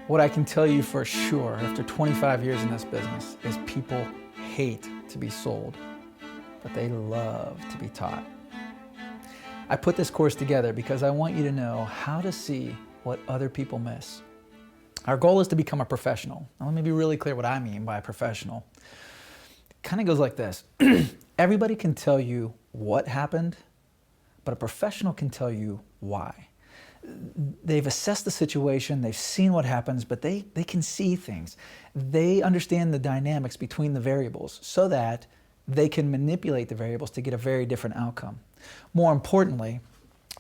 What I can tell you for sure after 25 years in this business is people hate to be sold, but they love to be taught. I put this course together because I want you to know how to see what other people miss. Our goal is to become a professional. Now let me be really clear what I mean by a professional. It kind of goes like this. Everybody can tell you what happened, but a professional can tell you why. They've assessed the situation, they've seen what happens, but they can see things. They understand the dynamics between the variables so that they can manipulate the variables to get a very different outcome. More importantly,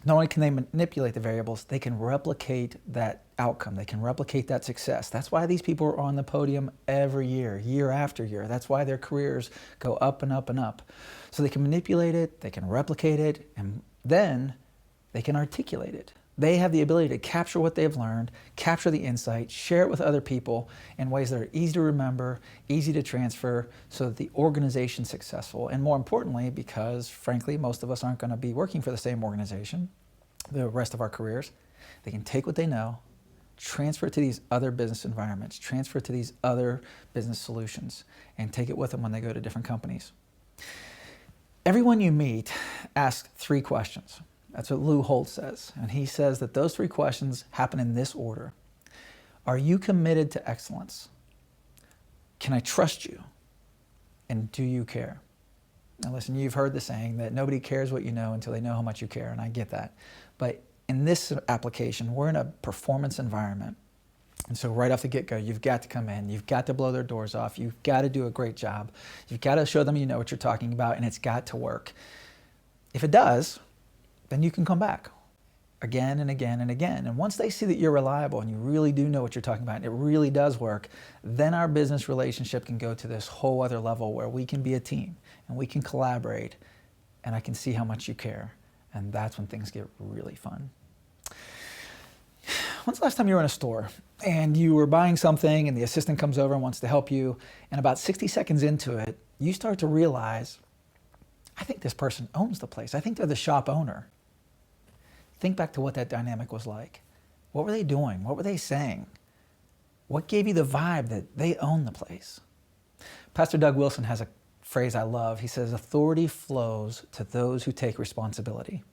not only can they manipulate the variables, they can replicate that outcome. They can replicate that success. That's why these people are on the podium every year, year after year. That's why their careers go up and up and up. So they can manipulate it, they can replicate it, and then they can articulate it. They have the ability to capture what they've learned, capture the insight, share it with other people in ways that are easy to remember, easy to transfer, so that the organization's successful. And more importantly, because frankly, most of us aren't going to be working for the same organization the rest of our careers, they can take what they know, transfer it to these other business environments, transfer it to these other business solutions, and take it with them when they go to different companies. Everyone you meet asks 3 questions. That's what Lou Holtz says. And he says that those 3 questions happen in this order. Are you committed to excellence? Can I trust you? And do you care? Now listen, you've heard the saying that nobody cares what you know until they know how much you care, and I get that. But in this application, we're in a performance environment. And so right off the get-go, you've got to come in, you've got to blow their doors off, you've got to do a great job, you've got to show them you know what you're talking about, and it's got to work. If it does, then you can come back again and again and again. And once they see that you're reliable and you really do know what you're talking about and it really does work, then our business relationship can go to this whole other level where we can be a team and we can collaborate and I can see how much you care. And that's when things get really fun. When's the last time you were in a store and you were buying something and the assistant comes over and wants to help you, and about 60 seconds into it, you start to realize, I think this person owns the place. I think they're the shop owner. Think back to what that dynamic was like. What were they doing? What were they saying? What gave you the vibe that they own the place? Pastor Doug Wilson has a phrase I love. He says, authority flows to those who take responsibility.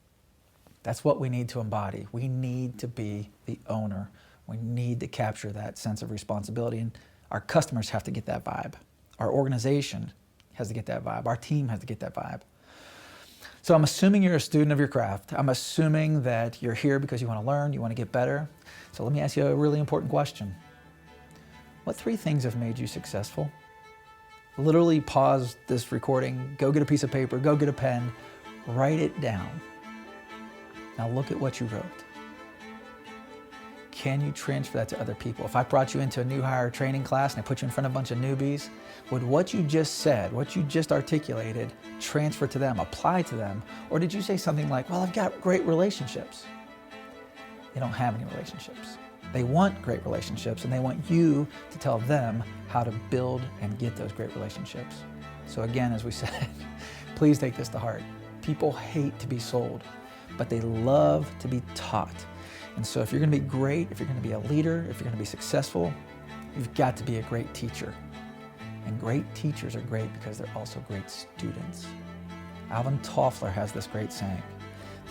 That's what we need to embody. We need to be the owner. We need to capture that sense of responsibility, and our customers have to get that vibe. Our organization has to get that vibe. Our team has to get that vibe. So I'm assuming you're a student of your craft. I'm assuming that you're here because you want to learn, you want to get better. So let me ask you a really important question. What 3 things have made you successful? Literally pause this recording, go get a piece of paper, go get a pen, write it down. Now look at what you wrote. Can you transfer that to other people? If I brought you into a new hire training class and I put you in front of a bunch of newbies, would what you just said, what you just articulated, transfer to them, apply to them? Or did you say something like, well, I've got great relationships? They don't have any relationships. They want great relationships, and they want you to tell them how to build and get those great relationships. So again, as we said, please take this to heart. People hate to be sold, but they love to be taught. And so if you're going to be great, if you're going to be a leader, if you're going to be successful, you've got to be a great teacher. And great teachers are great because they're also great students. Alvin Toffler has this great saying,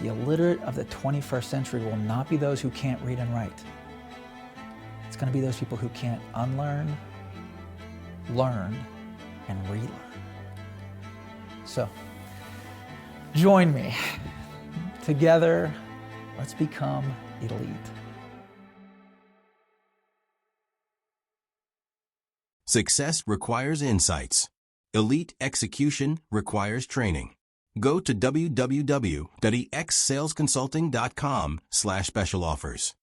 the illiterate of the 21st century will not be those who can't read and write. It's going to be those people who can't unlearn, learn, and relearn. So, join me. Together, let's become elite. Success requires insights. Elite execution requires training. Go to www.exsalesconsulting.com/special offers.